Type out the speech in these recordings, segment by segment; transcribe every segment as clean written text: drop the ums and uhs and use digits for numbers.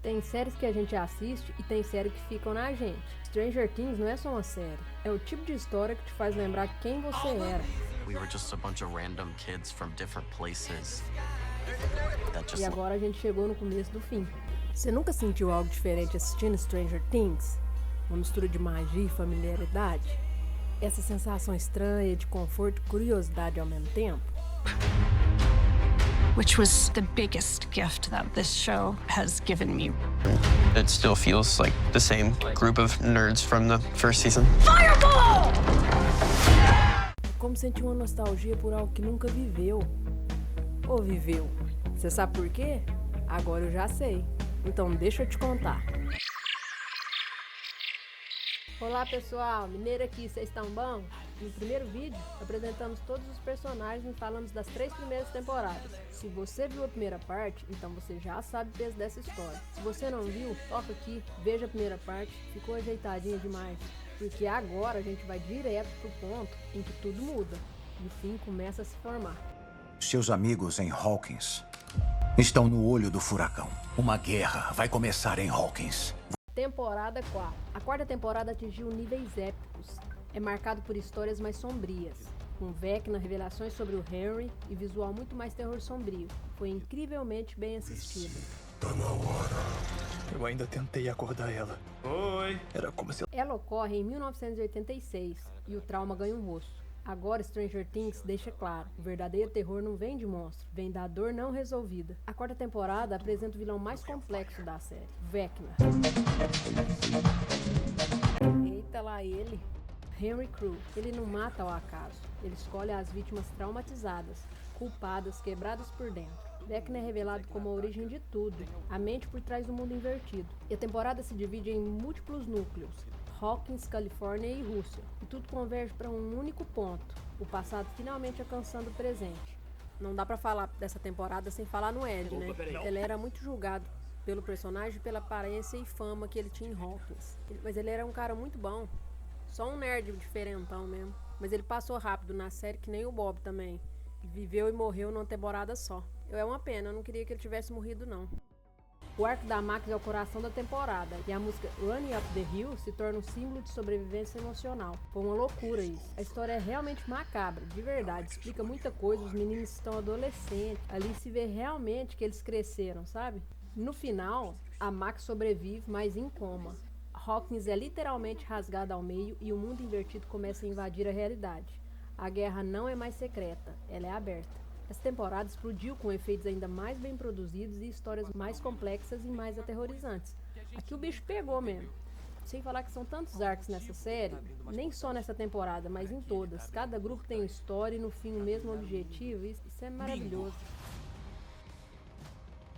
Tem séries que a gente assiste e tem séries que ficam na gente. Stranger Things não é só uma série, é o tipo de história que te faz lembrar quem você era. We were just a bunch of random kids from different places. E agora a gente chegou no começo do fim. Você nunca sentiu algo diferente assistindo Stranger Things? Uma mistura de magia e familiaridade? Essa sensação estranha de conforto e curiosidade ao mesmo tempo? Which was the biggest gift that this show has given me. It still feels like the same group of nerds from the first season. Fireball! Como sentir uma nostalgia por algo que nunca viveu. Ou viveu. Você sabe por quê? Agora eu já sei. Então deixa eu te contar. Olá pessoal, Mineiro aqui, vocês estão bom? No primeiro vídeo, apresentamos todos os personagens e falamos das 3 primeiras temporadas. Se você viu a primeira parte, então você já sabe o peso dessa história. Se você não viu, toca aqui, veja a primeira parte, ficou ajeitadinha demais. Porque agora a gente vai direto pro ponto em que tudo muda e o fim começa a se formar. Seus amigos em Hawkins estão no olho do furacão. Uma guerra vai começar em Hawkins. Temporada 4. A quarta temporada atingiu níveis épicos. É marcado por histórias mais sombrias, com Vecna, revelações sobre o Henry e visual muito mais terror sombrio. Foi incrivelmente bem assistida. Tá na hora. Eu ainda tentei acordar ela. Oi. Era como se ela ocorre em 1986 e o trauma ganha um rosto. Agora Stranger Things deixa claro, o verdadeiro terror não vem de monstro, vem da dor não resolvida. A quarta temporada apresenta o vilão mais complexo da série, Vecna. Eita lá ele! Henry Crew. Ele não mata ao acaso, ele escolhe as vítimas traumatizadas, culpadas, quebradas por dentro. Vecna é revelado como a origem de tudo, a mente por trás do mundo invertido. E a temporada se divide em múltiplos núcleos, Hawkins, Califórnia e Rússia. E tudo converge para um único ponto, o passado finalmente alcançando o presente. Não dá pra falar dessa temporada sem falar no Ed, né? Ele era muito julgado pelo personagem, pela aparência e fama que ele tinha em Hawkins. Mas ele era um cara muito bom. Só um nerd diferentão mesmo. Mas ele passou rápido na série que nem o Bob também. Viveu e morreu numa temporada só. É uma pena, eu não queria que ele tivesse morrido não. O arco da Max é o coração da temporada, e a música Running Up the Hill se torna um símbolo de sobrevivência emocional. Foi uma loucura isso. A história é realmente macabra, de verdade, explica muita coisa, os meninos estão adolescentes, ali se vê realmente que eles cresceram, sabe? No final, a Max sobrevive, mas em coma. Hawkins é literalmente rasgada ao meio e o mundo invertido começa a invadir a realidade. A guerra não é mais secreta, ela é aberta. Essa temporada explodiu com efeitos ainda mais bem produzidos e histórias mais complexas e mais aterrorizantes. Aqui o bicho pegou mesmo. Sem falar que são tantos arcos nessa série, nem só nessa temporada, mas em todas. Cada grupo tem uma história e no fim o mesmo objetivo, isso é maravilhoso.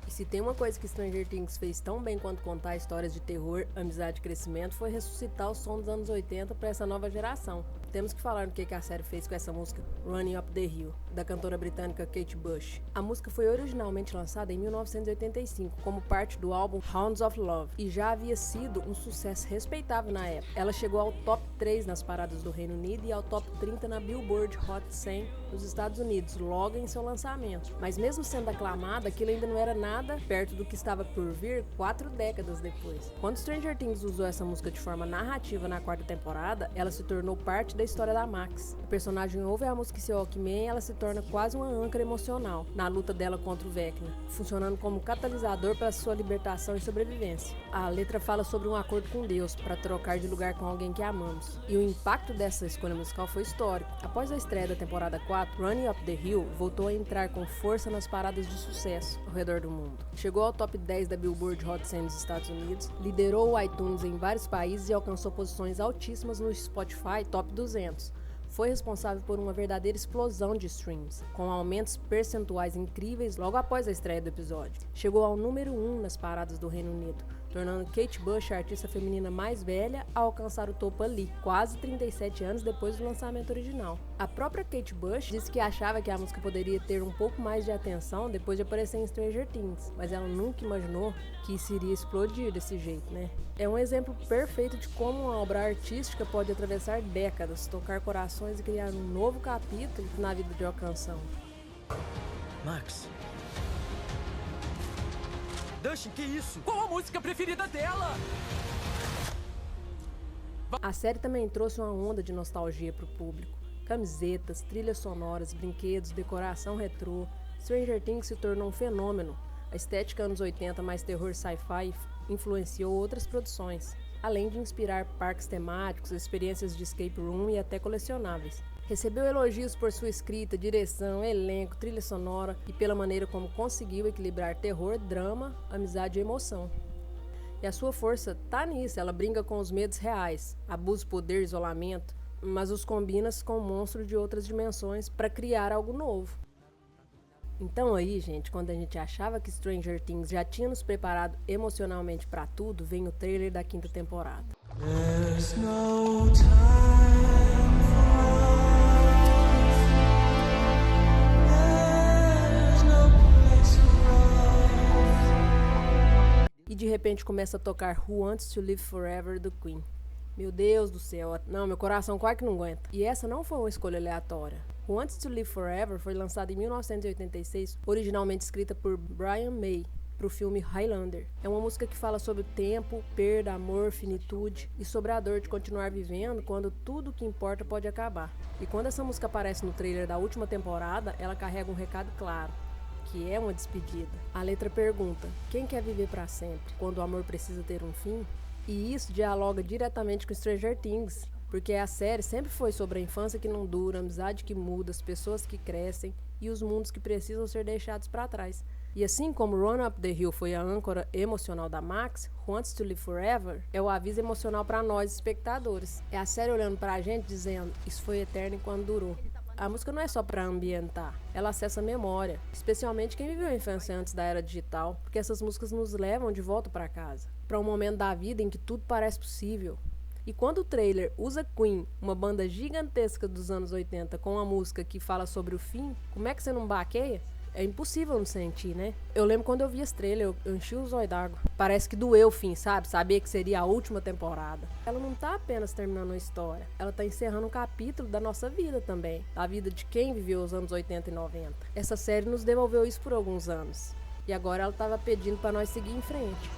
E se tem uma coisa que Stranger Things fez tão bem quanto contar histórias de terror, amizade e crescimento, foi ressuscitar o som dos anos 80 para essa nova geração. Temos que falar do que a série fez com essa música Running Up the Hill, da cantora britânica Kate Bush. A música foi originalmente lançada em 1985 como parte do álbum Hounds of Love e já havia sido um sucesso respeitável na época. Ela chegou ao top 3 nas paradas do Reino Unido e ao top 30 na Billboard Hot 100 nos Estados Unidos, logo em seu lançamento. Mas mesmo sendo aclamada, aquilo ainda não era nada perto do que estava por vir 4 décadas depois. Quando Stranger Things usou essa música de forma narrativa na quarta temporada, ela se tornou parte da história da Max. O personagem ouve a música em seu Walkman e ela se torna quase uma âncora emocional na luta dela contra o Vecna, funcionando como catalisador para sua libertação e sobrevivência. A letra fala sobre um acordo com Deus para trocar de lugar com alguém que amamos. E o impacto dessa escolha musical foi histórico. Após a estreia da temporada 4, Running Up the Hill voltou a entrar com força nas paradas de sucesso ao redor do mundo. Chegou ao top 10 da Billboard Hot 100 nos Estados Unidos, liderou o iTunes em vários países e alcançou posições altíssimas no Spotify Top 200. Foi responsável por uma verdadeira explosão de streams, com aumentos percentuais incríveis logo após a estreia do episódio. Chegou ao número 1 nas paradas do Reino Unido, tornando Kate Bush a artista feminina mais velha a alcançar o topo ali, quase 37 anos depois do lançamento original. A própria Kate Bush disse que achava que a música poderia ter um pouco mais de atenção depois de aparecer em Stranger Things, mas ela nunca imaginou que isso iria explodir desse jeito, né? É um exemplo perfeito de como uma obra artística pode atravessar décadas, tocar corações e criar um novo capítulo na vida de uma canção. Max. Dustin, que isso? Qual a música preferida dela? A série também trouxe uma onda de nostalgia pro público. Camisetas, trilhas sonoras, brinquedos, decoração retrô. Stranger Things se tornou um fenômeno. A estética anos 80 mais terror sci-fi influenciou outras produções, além de inspirar parques temáticos, experiências de escape room e até colecionáveis. Recebeu elogios por sua escrita, direção, elenco, trilha sonora e pela maneira como conseguiu equilibrar terror, drama, amizade e emoção. E a sua força tá nisso, ela brinca com os medos reais, abuso, poder, isolamento, mas os combina com monstros de outras dimensões para criar algo novo. Então aí, gente, quando a gente achava que Stranger Things já tinha nos preparado emocionalmente para tudo, vem o trailer da 5ª temporada. E de repente começa a tocar Who Wants to Live Forever do Queen. Meu Deus do céu, não, meu coração quase que não aguenta. E essa não foi uma escolha aleatória. Who Wants to Live Forever foi lançada em 1986, originalmente escrita por Brian May, para o filme Highlander. É uma música que fala sobre o tempo, perda, amor, finitude e sobre a dor de continuar vivendo quando tudo que importa pode acabar. E quando essa música aparece no trailer da última temporada, ela carrega um recado claro, que é uma despedida. A letra pergunta: quem quer viver para sempre, quando o amor precisa ter um fim? E isso dialoga diretamente com Stranger Things, porque a série sempre foi sobre a infância que não dura, a amizade que muda, as pessoas que crescem e os mundos que precisam ser deixados para trás. E assim como Run Up the Hill foi a âncora emocional da Max, Who Wants to Live Forever é o aviso emocional para nós, espectadores. É a série olhando para a gente dizendo: isso foi eterno enquanto durou. A música não é só para ambientar, ela acessa a memória, especialmente quem viveu a infância antes da era digital, porque essas músicas nos levam de volta para casa, para um momento da vida em que tudo parece possível. E quando o trailer usa Queen, uma banda gigantesca dos anos 80, com uma música que fala sobre o fim, como é que você não baqueia? É impossível não sentir, né? Eu lembro quando eu vi esse trailer, eu enchi os olhos d'água. Parece que doeu o fim, sabe? Saber que seria a última temporada. Ela não tá apenas terminando uma história, ela tá encerrando um capítulo da nossa vida também. Da vida de quem viveu os anos 80 e 90. Essa série nos devolveu isso por alguns anos. E agora ela tava pedindo pra nós seguir em frente.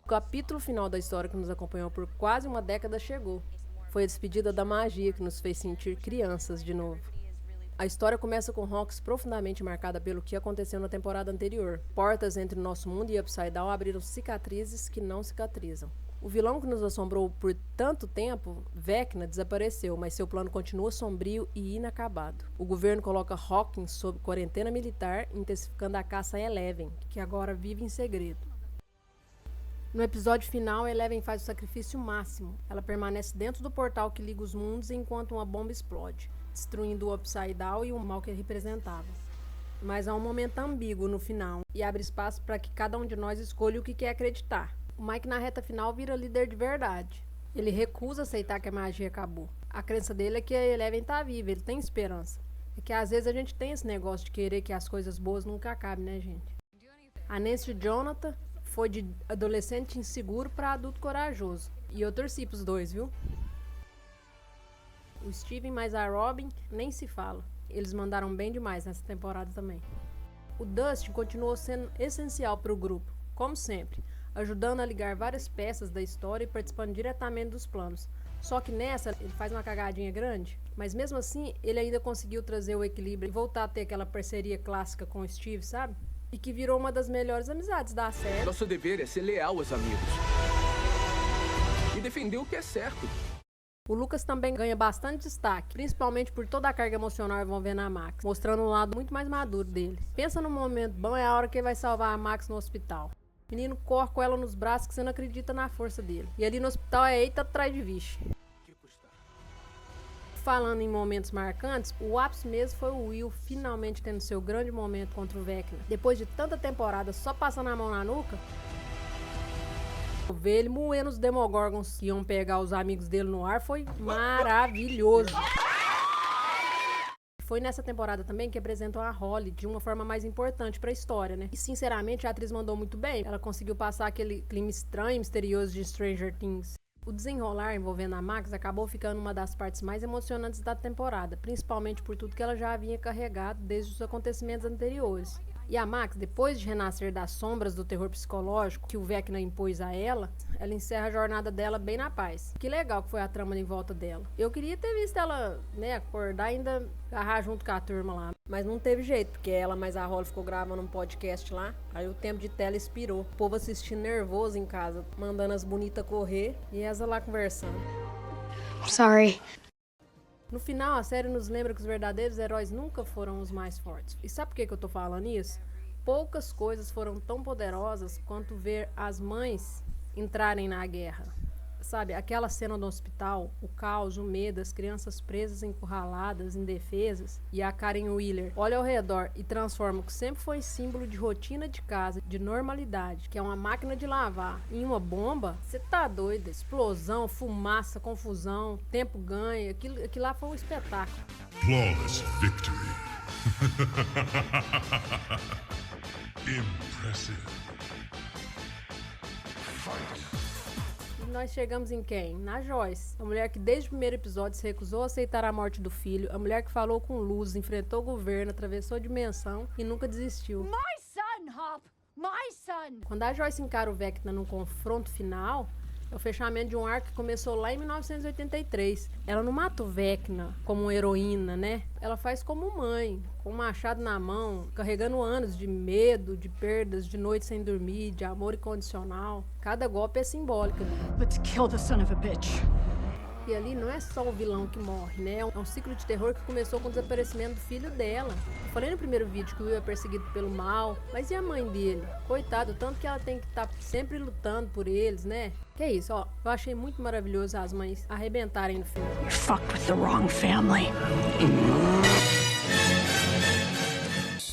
O capítulo final da história que nos acompanhou por quase uma década chegou. Foi a despedida da magia que nos fez sentir crianças de novo. A história começa com Hawkins profundamente marcada pelo que aconteceu na temporada anterior. Portas entre nosso mundo e Upside Down abriram cicatrizes que não cicatrizam. O vilão que nos assombrou por tanto tempo, Vecna, desapareceu, mas seu plano continua sombrio e inacabado. O governo coloca Hawkins sob quarentena militar, intensificando a caça a Eleven, que agora vive em segredo. No episódio final, Eleven faz o sacrifício máximo. Ela permanece dentro do portal que liga os mundos enquanto uma bomba explode, destruindo o Upside Down e o mal que ele representava. Mas há um momento ambíguo no final e abre espaço para que cada um de nós escolha o que quer acreditar. O Mike, na reta final, vira líder de verdade. Ele recusa aceitar que a magia acabou. A crença dele é que a Eleven está viva, ele tem esperança. É que às vezes a gente tem esse negócio de querer que as coisas boas nunca acabem, né, gente? A Nancy e Jonathan foi de adolescente inseguro para adulto corajoso. E eu torci pros dois, viu? O Steven mais a Robin nem se fala. Eles mandaram bem demais nessa temporada também. O Dustin continuou sendo essencial para o grupo, como sempre, ajudando a ligar várias peças da história e participando diretamente dos planos. Só que nessa, ele faz uma cagadinha grande, mas mesmo assim, ele ainda conseguiu trazer o equilíbrio e voltar a ter aquela parceria clássica com o Steve, sabe? E que virou uma das melhores amizades da série. Nosso dever é ser leal aos amigos e defender o que é certo. O Lucas também ganha bastante destaque, principalmente por toda a carga emocional envolvendo a Max, mostrando um lado muito mais maduro dele. Pensa num momento bom, é a hora que ele vai salvar a Max no hospital. O menino corre com ela nos braços que você não acredita na força dele. E ali no hospital é eita atrás de vixe. Falando em momentos marcantes, o ápice mesmo foi o Will finalmente tendo seu grande momento contra o Vecna. Depois de tanta temporada só passando a mão na nuca, ver ele moendo os Demogorgons que iam pegar os amigos dele no ar foi maravilhoso. Foi nessa temporada também que apresentam a Holly de uma forma mais importante pra história, né? E sinceramente a atriz mandou muito bem. Ela conseguiu passar aquele clima estranho e misterioso de Stranger Things. O desenrolar envolvendo a Max acabou ficando uma das partes mais emocionantes da temporada, principalmente por tudo que ela já havia carregado desde os acontecimentos anteriores. E a Max, depois de renascer das sombras do terror psicológico que o Vecna impôs a ela encerra a jornada dela bem na paz. Que legal que foi a trama em volta dela. Eu queria ter visto ela, acordar e ainda agarrar junto com a turma lá. Mas não teve jeito, porque ela mais a Holly ficou gravando um podcast lá. Aí o tempo de tela expirou. O povo assistindo nervoso em casa, mandando as bonitas correr e essa lá conversando. Sorry. No final, a série nos lembra que os verdadeiros heróis nunca foram os mais fortes. E sabe por que eu tô falando isso? Poucas coisas foram tão poderosas quanto ver as mães entrarem na guerra. Sabe, aquela cena do hospital, o caos, o medo, as crianças presas, encurraladas, indefesas, e a Karen Wheeler olha ao redor e transforma o que sempre foi símbolo de rotina de casa, de normalidade, que é uma máquina de lavar, em uma bomba. Você tá doida? Explosão, fumaça, confusão, tempo ganho, aquilo lá foi um espetáculo. Flawless victory. Impressive. Nós chegamos em quem? Na Joyce, a mulher que desde o primeiro episódio se recusou a aceitar a morte do filho, a mulher que falou com luz, enfrentou o governo, atravessou a dimensão e nunca desistiu. My son, Hop! My son! Quando a Joyce encara o Vecna num confronto final, é o fechamento de um arco que começou lá em 1983. Ela não mata o Vecna como heroína, né? Ela faz como mãe, com um machado na mão, carregando anos de medo, de perdas, de noite sem dormir, de amor incondicional. Cada golpe é simbólico ali. Let's kill the son of a bitch. E ali não é só o vilão que morre, né? É um ciclo de terror que começou com o desaparecimento do filho dela. Eu falei no primeiro vídeo que o Will é perseguido pelo mal, mas e a mãe dele? Coitado, tanto que ela tem que estar sempre lutando por eles, né? Que é isso, ó. Eu achei muito maravilhoso as mães arrebentarem no filme. You fucked with the wrong family.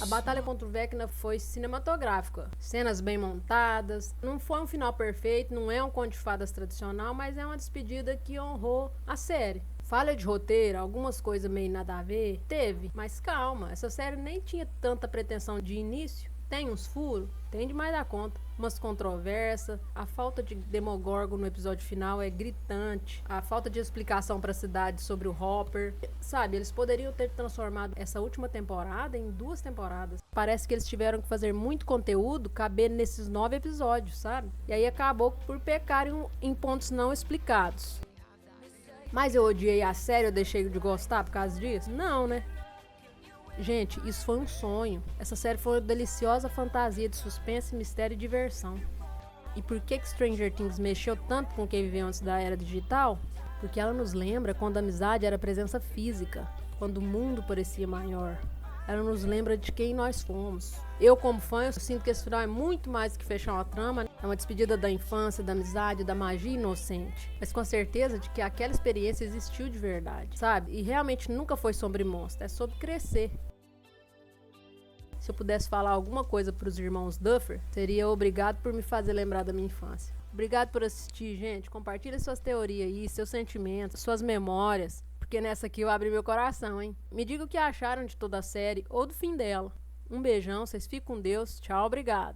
A batalha contra o Vecna foi cinematográfica. Cenas bem montadas. Não foi um final perfeito, não é um conto de fadas tradicional, mas é uma despedida que honrou a série. Falha de roteiro, algumas coisas meio nada a ver, teve. Mas calma, essa série nem tinha tanta pretensão de início. Tem uns furos? Tem demais da conta. Umas controvérsias. A falta de Demogorgon no episódio final é gritante. A falta de explicação para a cidade sobre o Hopper. Sabe, eles poderiam ter transformado essa última temporada em 2 temporadas. Parece que eles tiveram que fazer muito conteúdo caber nesses 9 episódios, sabe? E aí acabou por pecarem em pontos não explicados. Mas eu odiei a série, eu deixei de gostar por causa disso? Não, né? Gente, isso foi um sonho. Essa série foi uma deliciosa fantasia de suspense, mistério e diversão. E por que Stranger Things mexeu tanto com quem viveu antes da era digital? Porque ela nos lembra quando a amizade era presença física, quando o mundo parecia maior. Ela nos lembra de quem nós fomos. Eu, como fã, eu sinto que esse final é muito mais do que fechar uma trama. É uma despedida da infância, da amizade, da magia inocente. Mas com certeza de que aquela experiência existiu de verdade, sabe? E realmente nunca foi sobre monstro, é sobre crescer. Se eu pudesse falar alguma coisa para os irmãos Duffer, seria obrigado por me fazer lembrar da minha infância. Obrigado por assistir, gente. Compartilha suas teorias aí, seus sentimentos, suas memórias. Porque nessa aqui eu abri meu coração, hein? Me diga o que acharam de toda a série ou do fim dela. Um beijão, vocês ficam com Deus. Tchau, obrigado.